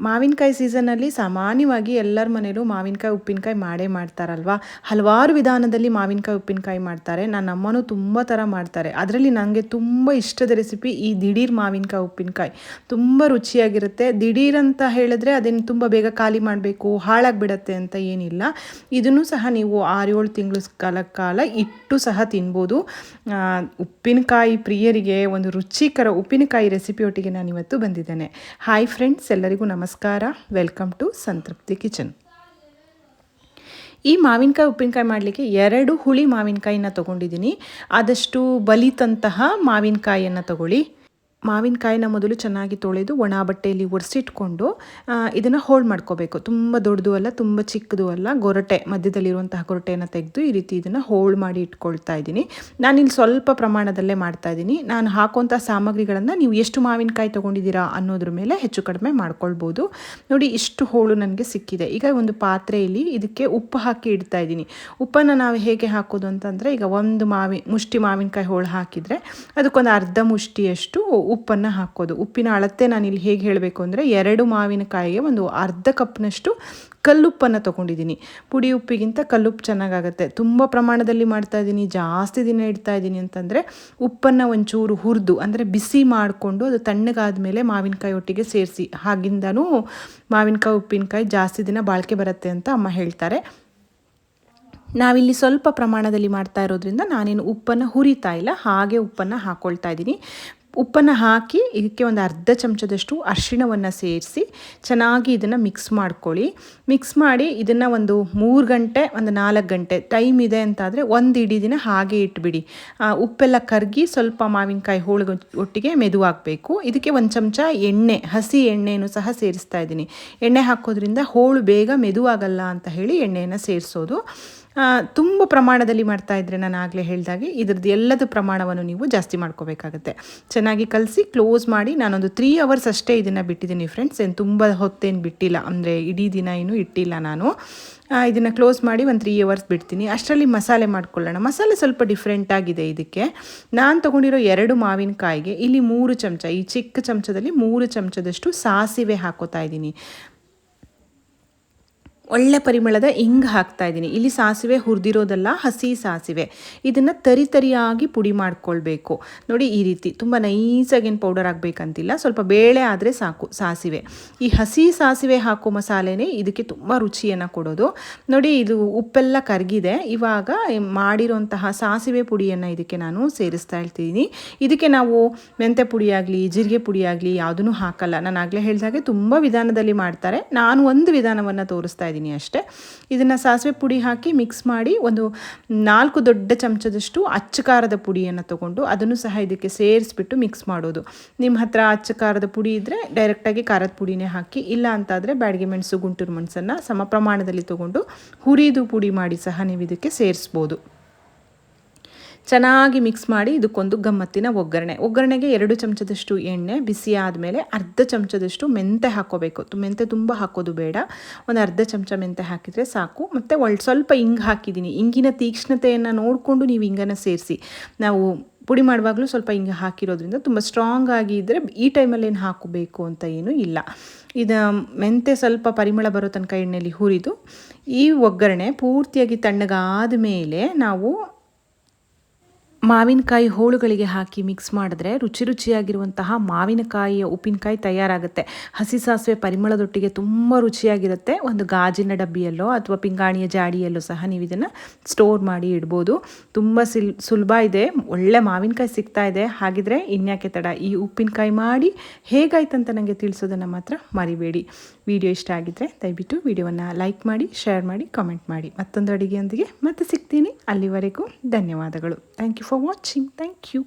ಮಾವಿನಕಾಯಿ ಸೀಸನ್ನಲ್ಲಿ ಸಾಮಾನ್ಯವಾಗಿ ಎಲ್ಲರ ಮನೇಲೂ ಮಾವಿನಕಾಯಿ ಉಪ್ಪಿನಕಾಯಿ ಮಾಡೇ ಮಾಡ್ತಾರಲ್ವ. ಹಲವಾರು ವಿಧಾನದಲ್ಲಿ ಮಾವಿನಕಾಯಿ ಉಪ್ಪಿನಕಾಯಿ ಮಾಡ್ತಾರೆ. ನನ್ನ ಅಮ್ಮನೂ ತುಂಬ ಥರ ಮಾಡ್ತಾರೆ. ಅದರಲ್ಲಿ ನನಗೆ ತುಂಬ ಇಷ್ಟದ ರೆಸಿಪಿ ಈ ದಿಢೀರ್ ಮಾವಿನಕಾಯಿ ಉಪ್ಪಿನಕಾಯಿ. ತುಂಬ ರುಚಿಯಾಗಿರುತ್ತೆ. ದಿಢೀರ್ ಅಂತ ಹೇಳಿದ್ರೆ ಅದನ್ನು ತುಂಬ ಬೇಗ ಖಾಲಿ ಮಾಡಬೇಕು, ಹಾಳಾಗಿಬಿಡತ್ತೆ ಅಂತ ಏನಿಲ್ಲ. ಇದನ್ನು ಸಹ ನೀವು 6-7 ತಿಂಗಳ ಕಾಲ ಇಟ್ಟು ಸಹ ತಿನ್ಬೋದು. ಉಪ್ಪಿನಕಾಯಿ ಪ್ರಿಯರಿಗೆ ಒಂದು ರುಚಿಕರ ಉಪ್ಪಿನಕಾಯಿ ರೆಸಿಪಿಯೊಟ್ಟಿಗೆ ನಾನು ಇವತ್ತು ಬಂದಿದ್ದೇನೆ. ಹಾಯ್ ಫ್ರೆಂಡ್ಸ್, ಎಲ್ಲರಿಗೂ ನಮಸ್ಕಾರ. ವೆಲ್ಕಮ್ ಟು ಸಂತೃಪ್ತಿ ಕಿಚನ್. ಈ ಮಾವಿನಕಾಯಿ ಉಪ್ಪಿನಕಾಯಿ ಮಾಡಲಿಕ್ಕೆ 2 ಹುಳಿ ಮಾವಿನಕಾಯಿನ ತೊಗೊಂಡಿದ್ದೀನಿ. ಆದಷ್ಟು ಬಲಿತಂತಹ ಮಾವಿನಕಾಯಿಯನ್ನು ತಗೊಳ್ಳಿ. ಮಾವಿನಕಾಯಿನ ಮೊದಲು ಚೆನ್ನಾಗಿ ತೊಳೆದು ಒಣ ಬಟ್ಟೆಯಲ್ಲಿ ಒರೆಸಿಟ್ಕೊಂಡು ಇದನ್ನು ಹೋಳು ಮಾಡ್ಕೋಬೇಕು. ತುಂಬ ದೊಡ್ಡದು ಅಲ್ಲ, ತುಂಬ ಚಿಕ್ಕದು ಅಲ್ಲ, ಗೊರಟೆ ಮಧ್ಯದಲ್ಲಿರುವಂತಹ ಗೊರಟೆಯನ್ನು ತೆಗೆದು ಈ ರೀತಿ ಇದನ್ನು ಹೋಳು ಮಾಡಿ ಇಟ್ಕೊಳ್ತಾ ಇದ್ದೀನಿ. ನಾನಿಲ್ಲಿ ಸ್ವಲ್ಪ ಪ್ರಮಾಣದಲ್ಲೇ ಮಾಡ್ತಾ ಇದ್ದೀನಿ. ನಾನು ಹಾಕುವಂಥ ಸಾಮಗ್ರಿಗಳನ್ನು ನೀವು ಎಷ್ಟು ಮಾವಿನಕಾಯಿ ತೊಗೊಂಡಿದ್ದೀರಾ ಅನ್ನೋದ್ರ ಮೇಲೆ ಹೆಚ್ಚು ಕಡಿಮೆ ಮಾಡ್ಕೊಳ್ಬೋದು. ನೋಡಿ, ಇಷ್ಟು ಹೋಳು ನನಗೆ ಸಿಕ್ಕಿದೆ. ಈಗ ಒಂದು ಪಾತ್ರೆಯಲ್ಲಿ ಇದಕ್ಕೆ ಉಪ್ಪು ಹಾಕಿ ಇಡ್ತಾ ಇದ್ದೀನಿ. ಉಪ್ಪನ್ನು ನಾವು ಹೇಗೆ ಹಾಕೋದು ಅಂತಂದರೆ, ಈಗ ಒಂದು ಮುಷ್ಟಿ ಮಾವಿನಕಾಯಿ ಹೋಳು ಹಾಕಿದರೆ ಅದಕ್ಕೊಂದು ಅರ್ಧ ಮುಷ್ಟಿಯಷ್ಟು ಉಪ್ಪನ್ನು ಹಾಕೋದು. ಉಪ್ಪಿನ ಅಳತೆ ನಾನು ಇಲ್ಲಿ ಹೇಗೆ ಹೇಳಬೇಕು ಅಂದರೆ, 2 ಮಾವಿನಕಾಯಿಗೆ ಒಂದು ಅರ್ಧ ಕಪ್ನಷ್ಟು ಕಲ್ಲುಪ್ಪನ್ನು ತೊಗೊಂಡಿದ್ದೀನಿ. ಪುಡಿ ಉಪ್ಪಿಗಿಂತ ಕಲ್ಲುಪ್ಪು ಚೆನ್ನಾಗಾಗುತ್ತೆ. ತುಂಬ ಪ್ರಮಾಣದಲ್ಲಿ ಮಾಡ್ತಾ ಇದ್ದೀನಿ, ಜಾಸ್ತಿ ದಿನ ಇಡ್ತಾ ಇದ್ದೀನಿ ಅಂತಂದರೆ ಉಪ್ಪನ್ನು ಒಂಚೂರು ಹುರಿದು, ಅಂದರೆ ಬಿಸಿ ಮಾಡಿಕೊಂಡು ಅದು ತಣ್ಣಗಾದ ಮೇಲೆ ಮಾವಿನಕಾಯಿ ಒಟ್ಟಿಗೆ ಸೇರಿಸಿ. ಹಾಗಿಂದನೂ ಮಾವಿನಕಾಯಿ ಉಪ್ಪಿನಕಾಯಿ ಜಾಸ್ತಿ ದಿನ ಬಾಳಿಕೆ ಬರುತ್ತೆ ಅಂತ ಅಮ್ಮ ಹೇಳ್ತಾರೆ. ನಾವಿಲ್ಲಿ ಸ್ವಲ್ಪ ಪ್ರಮಾಣದಲ್ಲಿ ಮಾಡ್ತಾ ಇರೋದ್ರಿಂದ ನಾನೇನು ಉಪ್ಪನ್ನು ಹುರಿತಾ ಇಲ್ಲ, ಹಾಗೆ ಉಪ್ಪನ್ನು ಹಾಕ್ಕೊಳ್ತಾ ಇದ್ದೀನಿ. ಉಪ್ಪನ್ನು ಹಾಕಿ ಇದಕ್ಕೆ ಒಂದು ಅರ್ಧ ಚಮಚದಷ್ಟು ಅರಿಶಿಣವನ್ನು ಸೇರಿಸಿ ಚೆನ್ನಾಗಿ ಇದನ್ನು ಮಿಕ್ಸ್ ಮಾಡ್ಕೊಳ್ಳಿ. ಮಿಕ್ಸ್ ಮಾಡಿ ಇದನ್ನು ಒಂದು 3 ಗಂಟೆ, ಒಂದು 4 ಗಂಟೆ ಟೈಮ್ ಇದೆ ಅಂತಾದರೆ ಒಂದು ಇಡೀ ದಿನ ಹಾಗೆ ಇಟ್ಬಿಡಿ. ಉಪ್ಪೆಲ್ಲ ಕರಗಿ ಸ್ವಲ್ಪ ಮಾವಿನಕಾಯಿ ಹೋಳಿಗೆ ಒಟ್ಟಿಗೆ ಮೆದುವಾಗಬೇಕು. ಇದಕ್ಕೆ 1 ಚಮಚ ಎಣ್ಣೆ, ಹಸಿ ಎಣ್ಣೆಯನ್ನು ಸಹ ಸೇರಿಸ್ತಾ ಇದ್ದೀನಿ. ಎಣ್ಣೆ ಹಾಕೋದ್ರಿಂದ ಹೋಳು ಬೇಗ ಮೆದುವಾಗಲ್ಲ ಅಂತ ಹೇಳಿ ಎಣ್ಣೆಯನ್ನು ಸೇರಿಸೋದು. ತುಂಬ ಪ್ರಮಾಣದಲ್ಲಿ ಮಾಡ್ತಾ ಇದ್ದರೆ, ನಾನು ಆಗಲೇ ಹೇಳಿದಾಗೆ ಇದ್ರದ್ದು ಎಲ್ಲದ ಪ್ರಮಾಣವನ್ನು ನೀವು ಜಾಸ್ತಿ ಮಾಡ್ಕೋಬೇಕಾಗತ್ತೆ. ಚೆನ್ನಾಗಿ ಕಲಸಿ ಕ್ಲೋಸ್ ಮಾಡಿ ನಾನೊಂದು 3 ಅವರ್ಸ್ ಅಷ್ಟೇ ಇದನ್ನು ಬಿಟ್ಟಿದ್ದೀನಿ ಫ್ರೆಂಡ್ಸ್. ಏನು ತುಂಬ ಹೊತ್ತೇನು ಬಿಟ್ಟಿಲ್ಲ, ಅಂದರೆ ಇಡೀ ದಿನ ಏನು ಇಟ್ಟಿಲ್ಲ ನಾನು. ಇದನ್ನು ಕ್ಲೋಸ್ ಮಾಡಿ ಒಂದು 3 ಅವರ್ಸ್ ಬಿಡ್ತೀನಿ. ಅಷ್ಟರಲ್ಲಿ ಮಸಾಲೆ ಮಾಡ್ಕೊಳ್ಳೋಣ. ಮಸಾಲೆ ಸ್ವಲ್ಪ ಡಿಫ್ರೆಂಟ್ ಆಗಿದೆ ಇದಕ್ಕೆ. ನಾನು ತೊಗೊಂಡಿರೋ 2 ಮಾವಿನಕಾಯಿಗೆ ಇಲ್ಲಿ 3 ಚಮಚ, ಈ ಚಿಕ್ಕ ಚಮಚದಲ್ಲಿ 3 ಚಮಚದಷ್ಟು ಸಾಸಿವೆ ಹಾಕೋತಾ ಇದ್ದೀನಿ. ಒಳ್ಳೆ ಪರಿಮಳದ ಇಂಗು ಹಾಕ್ತಾ ಇದ್ದೀನಿ. ಇಲ್ಲಿ ಸಾಸಿವೆ ಹುರಿದಿರೋದಲ್ಲ, ಹಸಿ ಸಾಸಿವೆ. ಇದನ್ನು ತರಿಯಾಗಿ ಪುಡಿ ಮಾಡ್ಕೊಳ್ಬೇಕು. ನೋಡಿ, ಈ ರೀತಿ ತುಂಬ ನೈಸಾಗೇನು ಪೌಡರ್ ಆಗಬೇಕಂತಿಲ್ಲ, ಸ್ವಲ್ಪ ಬೇಳೆ ಆದರೆ ಸಾಕು ಸಾಸಿವೆ. ಈ ಹಸಿ ಸಾಸಿವೆ ಹಾಕೋ ಮಸಾಲೆನೇ ಇದಕ್ಕೆ ತುಂಬ ರುಚಿಯನ್ನು ಕೊಡೋದು. ನೋಡಿ, ಇದು ಉಪ್ಪೆಲ್ಲ ಕರಗಿದೆ. ಇವಾಗ ಮಾಡಿರೋಂತಹ ಸಾಸಿವೆ ಪುಡಿಯನ್ನು ಇದಕ್ಕೆ ನಾನು ಸೇರಿಸ್ತಾ ಇರ್ತೀನಿ. ಇದಕ್ಕೆ ನಾವು ಮೆಂತ್ಯ ಪುಡಿ ಆಗಲಿ, ಜೀರಿಗೆ ಪುಡಿ ಆಗಲಿ ಯಾವುದೂ ಹಾಕಲ್ಲ. ನಾನು ಆಗಲೇ ಹೇಳಿದಾಗೆ ತುಂಬ ವಿಧಾನದಲ್ಲಿ ಮಾಡ್ತಾರೆ. ನಾನು ಒಂದು ವಿಧಾನವನ್ನು ತೋರಿಸ್ತಾ ಇದ್ದೀನಿ ಅಷ್ಟೇ. ಇದನ್ನು ಸಾಸಿವೆ ಪುಡಿ ಹಾಕಿ ಮಿಕ್ಸ್ ಮಾಡಿ ಒಂದು 4 ದೊಡ್ಡ ಚಮಚದಷ್ಟು ಅಚ್ಚ ಖಾರದ ಪುಡಿಯನ್ನು ತೊಗೊಂಡು ಅದನ್ನು ಸಹ ಇದಕ್ಕೆ ಸೇರಿಸ್ಬಿಟ್ಟು ಮಿಕ್ಸ್ ಮಾಡೋದು. ನಿಮ್ಮ ಹತ್ರ ಅಚ್ಚ ಖಾರದ ಪುಡಿ ಇದ್ದರೆ ಡೈರೆಕ್ಟಾಗಿ ಖಾರದ ಪುಡಿನೇ ಹಾಕಿ, ಇಲ್ಲ ಅಂತಾದರೆ ಬ್ಯಾಡಗಿ ಮೆಣಸು, ಗುಂಟೂರು ಮೆಣಸನ್ನು ಸಮ ಪ್ರಮಾಣದಲ್ಲಿ ತೊಗೊಂಡು ಹುರಿದು ಪುಡಿ ಮಾಡಿ ಸಹ ನೀವು ಇದಕ್ಕೆ ಸೇರಿಸ್ಬೋದು. ಚೆನ್ನಾಗಿ ಮಿಕ್ಸ್ ಮಾಡಿ ಇದಕ್ಕೊಂದು ಗಮ್ಮತ್ತಿನ ಒಗ್ಗರಣೆಗೆ 2 ಚಮಚದಷ್ಟು ಎಣ್ಣೆ ಬಿಸಿ ಆದಮೇಲೆ ಅರ್ಧ ಚಮಚದಷ್ಟು ಮೆಂತೆ ಹಾಕ್ಕೋಬೇಕು. ಮೆಂತೆ ತುಂಬ ಹಾಕೋದು ಬೇಡ, ಒಂದು ಅರ್ಧ ಚಮಚ ಮೆಂತೆ ಹಾಕಿದರೆ ಸಾಕು. ಮತ್ತು ಸ್ವಲ್ಪ ಇಂಗು ಹಾಕಿದ್ದೀನಿ. ಇಂಗಿನ ತೀಕ್ಷ್ಣತೆಯನ್ನು ನೋಡಿಕೊಂಡು ನೀವು ಇಂಗನ್ನು ಸೇರಿಸಿ. ನಾವು ಪುಡಿ ಮಾಡುವಾಗಲೂ ಸ್ವಲ್ಪ ಇಂಗು ಹಾಕಿರೋದ್ರಿಂದ ತುಂಬ ಸ್ಟ್ರಾಂಗ್ ಆಗಿ ಇದ್ದರೆ ಈ ಟೈಮಲ್ಲಿ ಏನು ಹಾಕಬೇಕು ಅಂತ ಏನೂ ಇಲ್ಲ. ಇದು ಮೆಂತೆ ಸ್ವಲ್ಪ ಪರಿಮಳ ಬರೋ ತನಕ ಎಣ್ಣೆಯಲ್ಲಿ ಹುರಿದು ಈ ಒಗ್ಗರಣೆ ಪೂರ್ತಿಯಾಗಿ ತಣ್ಣಗಾದ ಮೇಲೆ ನಾವು ಮಾವಿನಕಾಯಿ ಹೋಳುಗಳಿಗೆ ಹಾಕಿ ಮಿಕ್ಸ್ ಮಾಡಿದ್ರೆ ರುಚಿಯಾಗಿರುವಂತಹ ಮಾವಿನಕಾಯಿಯ ಉಪ್ಪಿನಕಾಯಿ ತಯಾರಾಗುತ್ತೆ. ಹಸಿ ಸಾಸಿವೆ ಪರಿಮಳದೊಟ್ಟಿಗೆ ತುಂಬ ರುಚಿಯಾಗಿರುತ್ತೆ. ಒಂದು ಗಾಜಿನ ಡಬ್ಬಿಯಲ್ಲೋ ಅಥವಾ ಪಿಂಗಾಣಿಯ ಜಾಡಿಯಲ್ಲೋ ಸಹ ನೀವು ಇದನ್ನು ಸ್ಟೋರ್ ಮಾಡಿ ಇಡ್ಬೋದು. ತುಂಬ ಸುಲಭ ಇದೆ. ಒಳ್ಳೆ ಮಾವಿನಕಾಯಿ ಸಿಗ್ತಾ ಇದೆ. ಹಾಗಿದ್ರೆ ಇನ್ಯಾಕೆ ತಡ, ಈ ಉಪ್ಪಿನಕಾಯಿ ಮಾಡಿ ಹೇಗಾಯ್ತಂತ ನನಗೆ ತಿಳಿಸೋದನ್ನು ಮಾತ್ರ ಮರಿಬೇಡಿ. ವಿಡಿಯೋ ಇಷ್ಟ ಆಗಿದ್ದರೆ ದಯವಿಟ್ಟು ವಿಡಿಯೋವನ್ನು ಲೈಕ್ ಮಾಡಿ, ಶೇರ್ ಮಾಡಿ, ಕಮೆಂಟ್ ಮಾಡಿ. ಮತ್ತೊಂದು ಅಡುಗೆಯೊಂದಿಗೆ ಮತ್ತೆ ಸಿಗ್ತೀನಿ. ಅಲ್ಲಿವರೆಗೂ ಧನ್ಯವಾದಗಳು. Thank you for watching. Thank you.